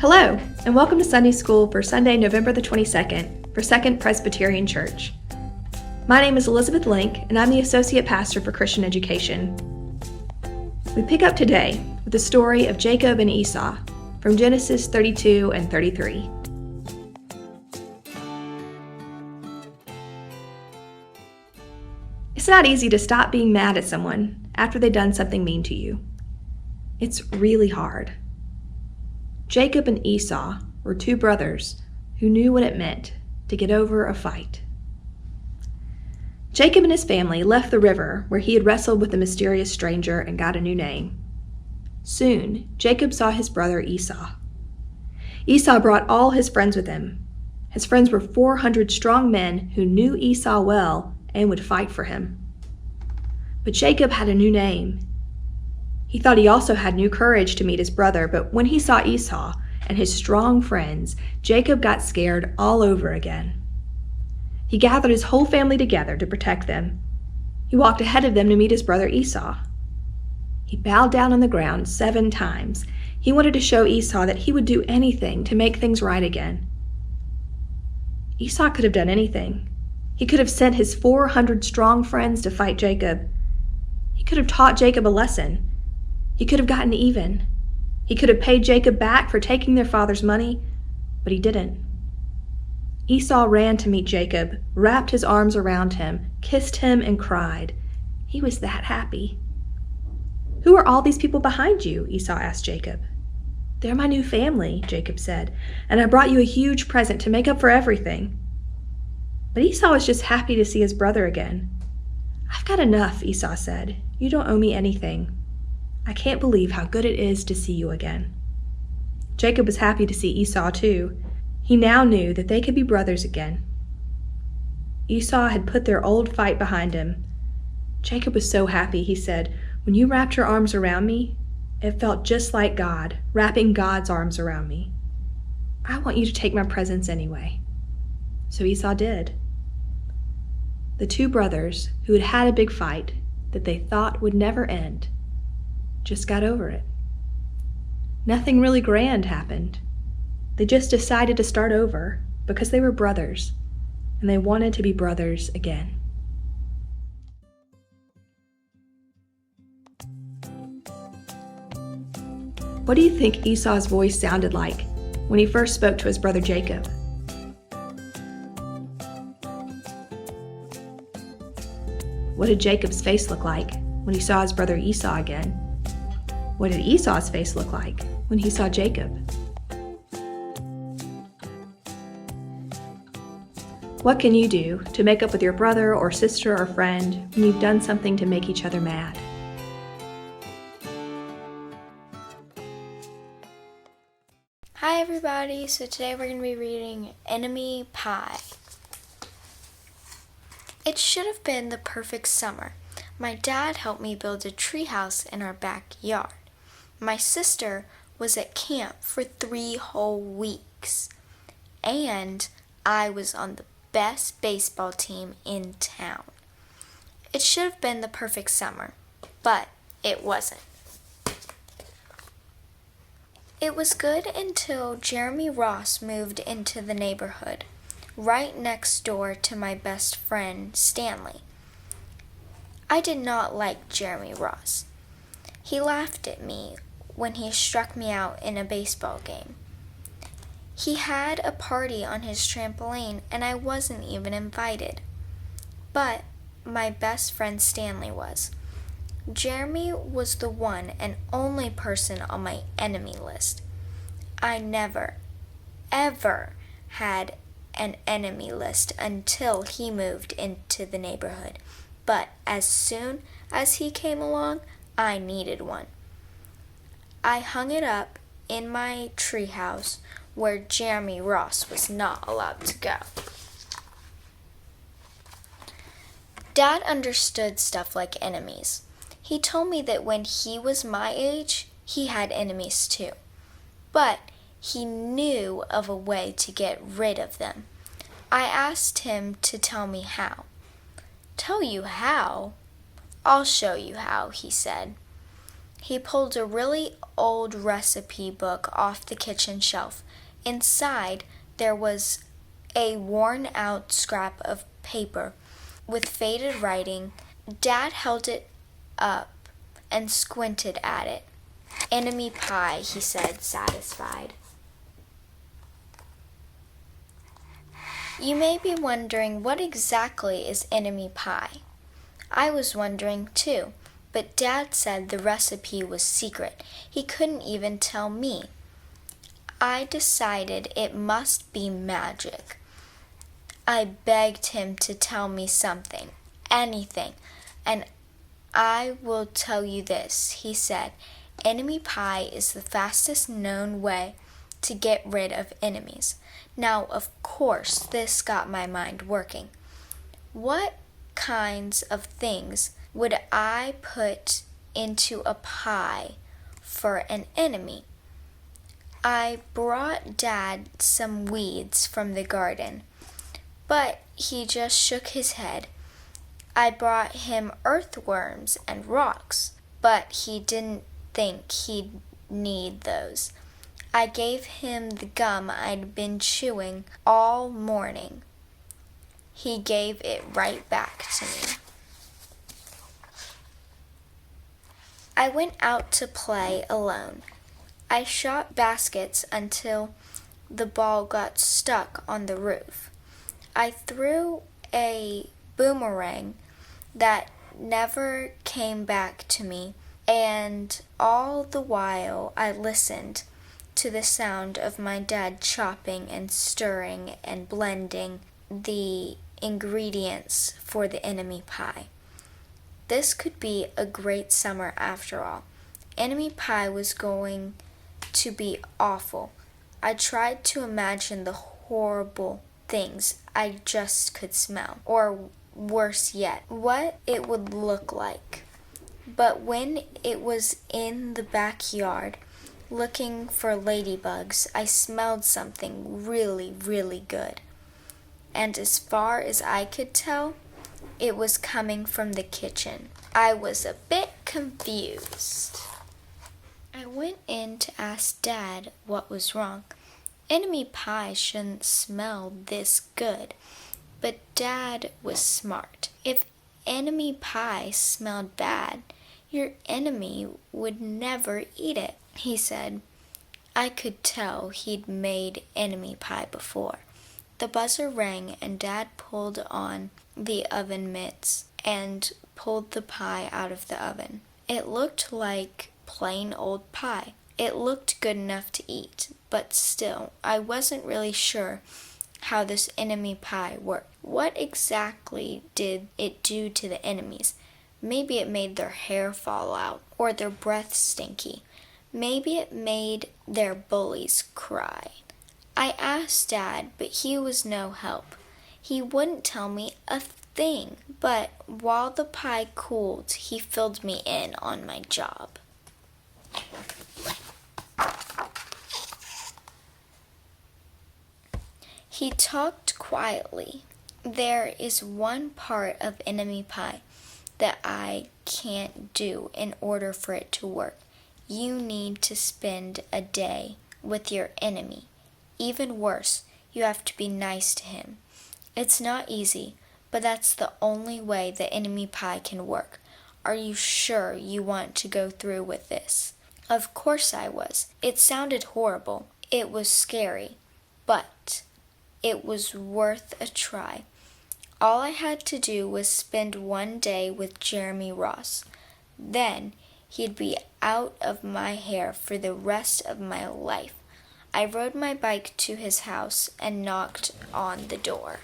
Hello, and welcome to Sunday School for Sunday, November the 22nd for Second Presbyterian Church. My name is Elizabeth Link, and I'm the Associate Pastor for Christian Education. We pick up today with the story of Jacob and Esau from Genesis 32 and 33. It's not easy to stop being mad at someone after they've done something mean to you. It's really hard. Jacob and Esau were two brothers who knew what it meant to get over a fight. Jacob and his family left the river where he had wrestled with the mysterious stranger and got a new name. Soon, Jacob saw his brother Esau. Esau brought all his friends with him. His friends were 400 strong men who knew Esau well and would fight for him. But Jacob had a new name. He thought he also had new courage to meet his brother, but when he saw Esau and his strong friends, Jacob got scared all over again. He gathered his whole family together to protect them. He walked ahead of them to meet his brother Esau. He bowed down on the ground 7 times. He wanted to show Esau that he would do anything to make things right again. Esau could have done anything. He could have sent his 400 strong friends to fight Jacob. He could have taught Jacob a lesson. He could have gotten even. He could have paid Jacob back for taking their father's money, but he didn't. Esau ran to meet Jacob, wrapped his arms around him, kissed him, and cried. He was that happy. "Who are all these people behind you?" Esau asked Jacob. "They're my new family," Jacob said, "and I brought you a huge present to make up for everything." But Esau was just happy to see his brother again. "I've got enough," Esau said. "You don't owe me anything. I can't believe how good it is to see you again." Jacob was happy to see Esau too. He now knew that they could be brothers again. Esau had put their old fight behind him. Jacob was so happy, he said, "When you wrapped your arms around me, it felt just like God, wrapping God's arms around me. I want you to take my presents anyway." So Esau did. The two brothers, who had had a big fight that they thought would never end, just got over it. Nothing really grand happened. They just decided to start over because they were brothers, and they wanted to be brothers again. What do you think Esau's voice sounded like when he first spoke to his brother Jacob? What did Jacob's face look like when he saw his brother Esau again? What did Esau's face look like when he saw Jacob? What can you do to make up with your brother or sister or friend when you've done something to make each other mad? Hi everybody, so today we're going to be reading Enemy Pie. It should have been the perfect summer. My dad helped me build a treehouse in our backyard. My sister was at camp for 3 whole weeks. And I was on the best baseball team in town. It should have been the perfect summer, but it wasn't. It was good until Jeremy Ross moved into the neighborhood, right next door to my best friend, Stanley. I did not like Jeremy Ross. He laughed at me when he struck me out in a baseball game. He had a party on his trampoline and I wasn't even invited. But my best friend Stanley was. Jeremy was the one and only person on my enemy list. I never, ever had an enemy list until he moved into the neighborhood. But as soon as he came along, I needed one. I hung it up in my treehouse where Jeremy Ross was not allowed to go. Dad understood stuff like enemies. He told me that when he was my age, he had enemies too. But he knew of a way to get rid of them. I asked him to tell me how. "Tell you how? I'll show you how," he said. He pulled a really old recipe book off the kitchen shelf. Inside, there was a worn-out scrap of paper with faded writing. Dad held it up and squinted at it. "Enemy pie," he said, satisfied. You may be wondering, what exactly is enemy pie? I was wondering too, but Dad said the recipe was secret. He couldn't even tell me. I decided it must be magic. I begged him to tell me something, anything, and "I will tell you this," he said. "Enemy pie is the fastest known way to get rid of enemies." Now, of course, this got my mind working. What kinds of things would I put into a pie for an enemy? I brought Dad some weeds from the garden, but he just shook his head. I brought him earthworms and rocks, but he didn't think he'd need those. I gave him the gum I'd been chewing all morning. He gave it right back to me. I went out to play alone. I shot baskets until the ball got stuck on the roof. I threw a boomerang that never came back to me, and all the while I listened to the sound of my dad chopping and stirring and blending the ingredients for the enemy pie. This could be a great summer after all. Enemy pie was going to be awful. I tried to imagine the horrible things I just could smell, or worse yet, what it would look like. But when it was in the backyard looking for ladybugs, I smelled something really, really good. And as far as I could tell, it was coming from the kitchen. I was a bit confused. I went in to ask Dad what was wrong. Enemy pie shouldn't smell this good. But Dad was smart. If enemy pie smelled bad, your enemy would never eat it, he said. I could tell he'd made enemy pie before. The buzzer rang and Dad pulled on the oven mitts and pulled the pie out of the oven. It looked like plain old pie. It looked good enough to eat, but still, I wasn't really sure how this enemy pie worked. What exactly did it do to the enemies? Maybe it made their hair fall out, or their breath stinky. Maybe it made their bullies cry. I asked Dad, but he was no help. He wouldn't tell me a thing. But while the pie cooled, he filled me in on my job. He talked quietly. There is one part of enemy pie that I can't do in order for it to work. You need to spend a day with your enemy. Even worse, you have to be nice to him. It's not easy, but that's the only way the enemy pie can work. Are you sure you want to go through with this? Of course I was. It sounded horrible. It was scary. But it was worth a try. All I had to do was spend one day with Jeremy Ross. Then he'd be out of my hair for the rest of my life. I rode my bike to his house and knocked on the door.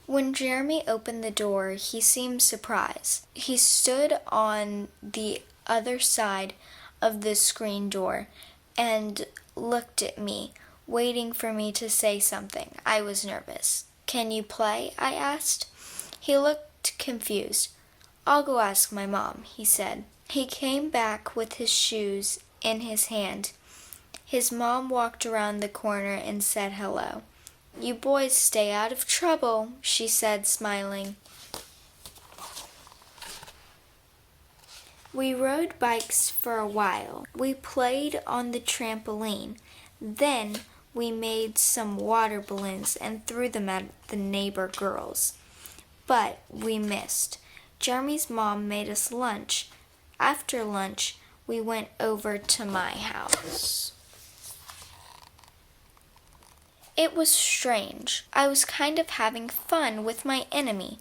When Jeremy opened the door, he seemed surprised. He stood on the other side of the screen door and looked at me, waiting for me to say something. I was nervous. "Can you play?" I asked. He looked confused. "I'll go ask my mom," he said. He came back with his shoes in his hand. His mom walked around the corner and said hello. "You boys stay out of trouble," she said, smiling. We rode bikes for a while. We played on the trampoline. Then we made some water balloons and threw them at the neighbor girls. But we missed. Jeremy's mom made us lunch. After lunch, we went over to my house. It was strange. I was kind of having fun with my enemy.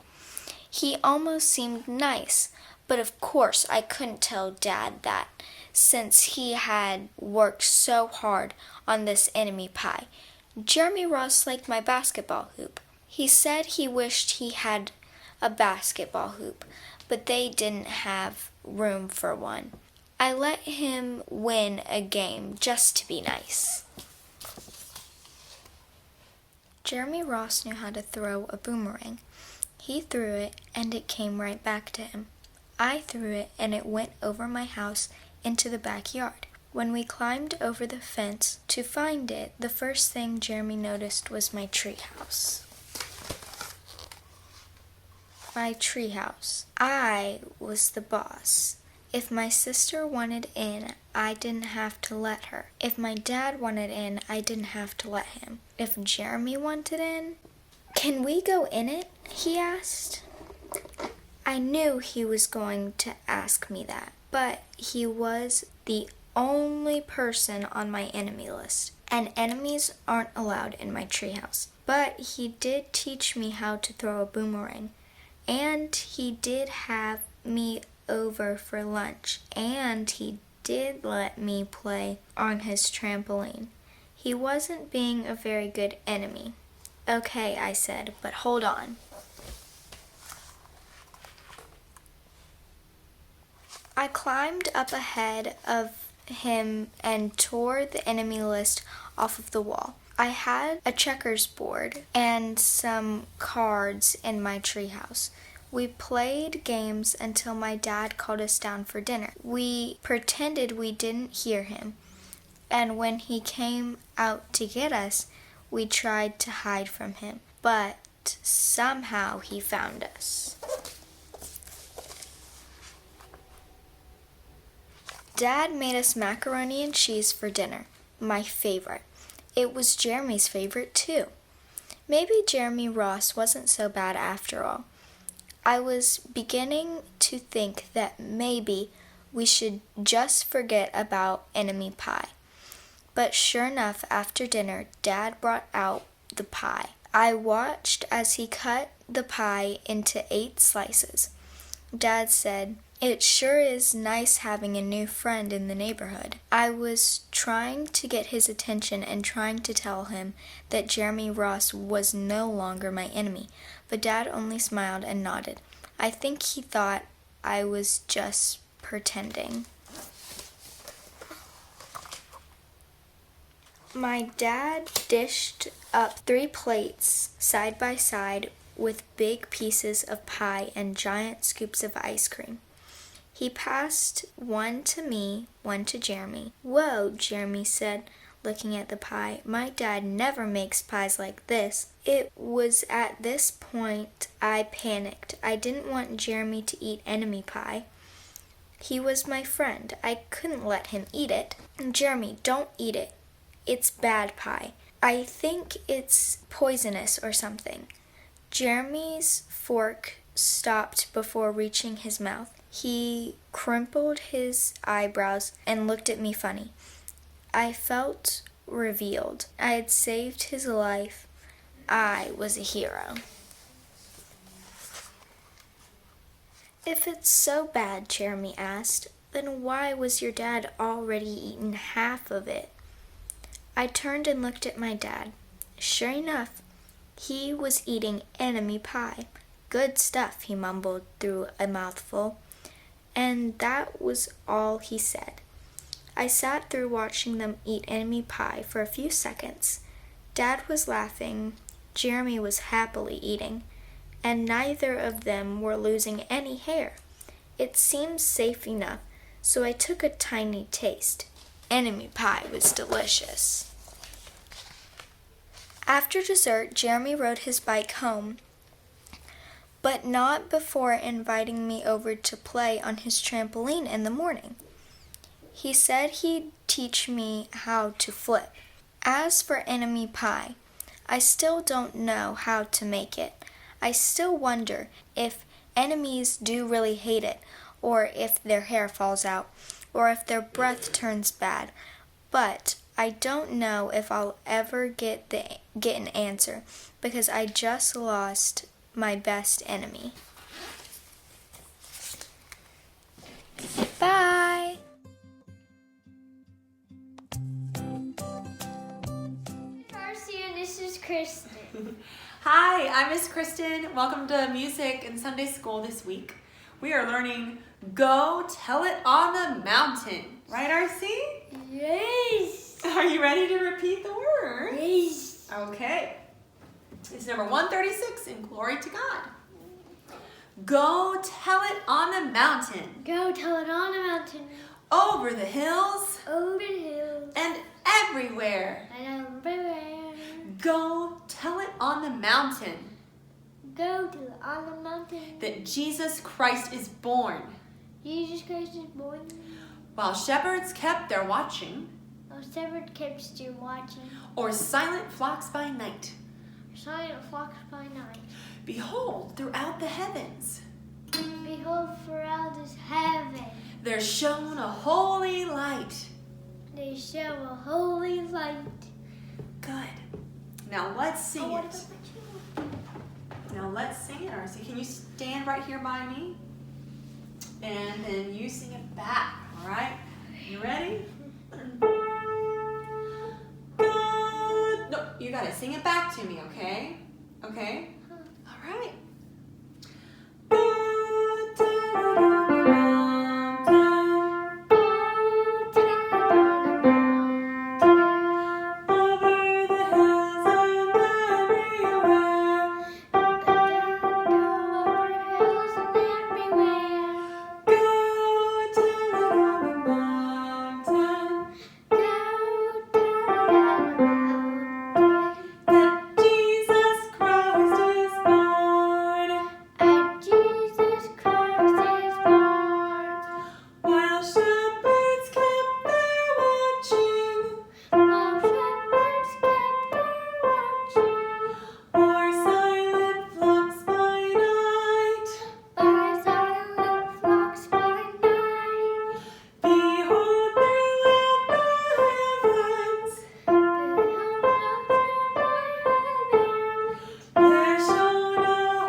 He almost seemed nice, but of course I couldn't tell Dad that, since he had worked so hard on this enemy pie. Jeremy Ross liked my basketball hoop. He said he wished he had a basketball hoop, but they didn't have room for one. I let him win a game just to be nice. Jeremy Ross knew how to throw a boomerang. He threw it and it came right back to him. I threw it and it went over my house into the backyard. When we climbed over the fence to find it, the first thing Jeremy noticed was my treehouse. My treehouse. I was the boss. If my sister wanted in, I didn't have to let her. If my dad wanted in, I didn't have to let him. If Jeremy wanted in, "Can we go in it?" he asked. I knew he was going to ask me that, but he was the only person on my enemy list, and enemies aren't allowed in my treehouse. But he did teach me how to throw a boomerang, and he did have me over for lunch, and he did let me play on his trampoline. He wasn't being a very good enemy. "Okay," I said, "but hold on." I climbed up ahead of him and tore the enemy list off of the wall. I had a checkers board and some cards in my treehouse. We played games until my dad called us down for dinner. We pretended we didn't hear him, and when he came out to get us, we tried to hide from him, but somehow he found us. Dad made us macaroni and cheese for dinner, my favorite. It was Jeremy's favorite too. Maybe Jeremy Ross wasn't so bad after all. I was beginning to think that maybe we should just forget about enemy pie. But sure enough, after dinner, Dad brought out the pie. I watched as he cut the pie into 8 slices. Dad said, "It sure is nice having a new friend in the neighborhood." I was trying to get his attention and trying to tell him that Jeremy Ross was no longer my enemy, but Dad only smiled and nodded. I think he thought I was just pretending. My dad dished up 3 plates side by side with big pieces of pie and giant scoops of ice cream. He passed one to me, one to Jeremy. "Whoa," Jeremy said, looking at the pie. "My dad never makes pies like this." It was at this point I panicked. I didn't want Jeremy to eat enemy pie. He was my friend. I couldn't let him eat it. "Jeremy, don't eat it. It's bad pie. I think it's poisonous or something." Jeremy's fork stopped before reaching his mouth. He crimpled his eyebrows and looked at me funny. I felt revealed. I had saved his life. I was a hero. "If it's so bad," Jeremy asked, "then why was your dad already eaten half of it?" I turned and looked at my dad. Sure enough, he was eating enemy pie. "Good stuff," he mumbled through a mouthful. And that was all he said. I sat through watching them eat enemy pie for a few seconds. Dad was laughing, Jeremy was happily eating, and neither of them were losing any hair. It seemed safe enough, so I took a tiny taste. Enemy pie was delicious. After dessert, Jeremy rode his bike home. but not before inviting me over to play on his trampoline in the morning. He said he'd teach me how to flip. As for enemy pie, I still don't know how to make it. I still wonder if enemies do really hate it, or if their hair falls out, or if their breath turns bad. But I don't know if I'll ever get an answer, because I just lost my best enemy. Bye! Darcy, and this is Kristen. Hi, I'm Miss Kristen. Welcome to Music and Sunday School this week. We are learning Go Tell It on the Mountain. Right, RC? Yes. Are you ready to repeat the word? Yes. Okay. It's number 136 in Glory to God. Go tell it on the mountain, Go tell it on the mountain, over the hills, over the hills, and everywhere. and everywhere. Go tell it on the mountain Go tell it on the mountain that Jesus Christ is born. Jesus Christ is born. While shepherds kept their watching, Our shepherd kept still watching, or silent flocks by night, silent flocks by night. behold, throughout the heavens, Behold, throughout this heaven, there shone a holy light. they show a holy light. Good. Now let's sing what it. about my children? Now let's sing it, Arcee. Can you stand right here by me? And then you sing it back, all right? You ready? God. No, you gotta sing it back to me, okay? Okay? All right. God, tell it on the mountain, over the hills and everywhere. Go tell it on the mountain that Jesus Christ is born. While shepherds kept their watching, or silent flocks by night, behold, throughout the heavens, there shone a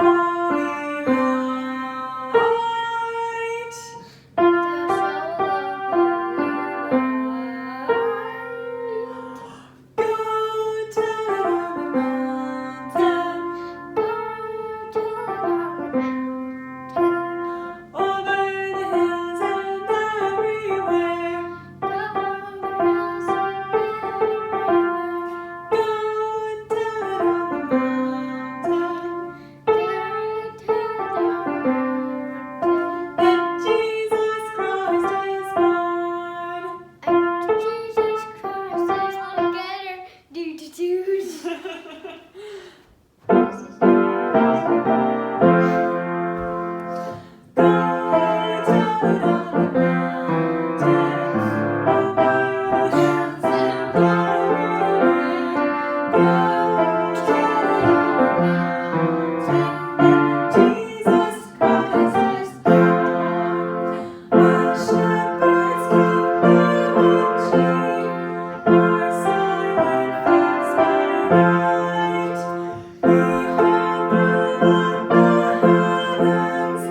holy light. Go tell it on the mountain, over the hills and everywhere. Go tell it on the mountain that Jesus Christ is born. Go tell it on the mountain, over the hills and everywhere. Go tell it on the mountain that Jesus Christ is born. While shepherds keep their watching, or silent flocks by night, behold, throughout the heavens,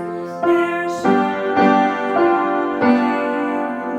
there shone a holy light.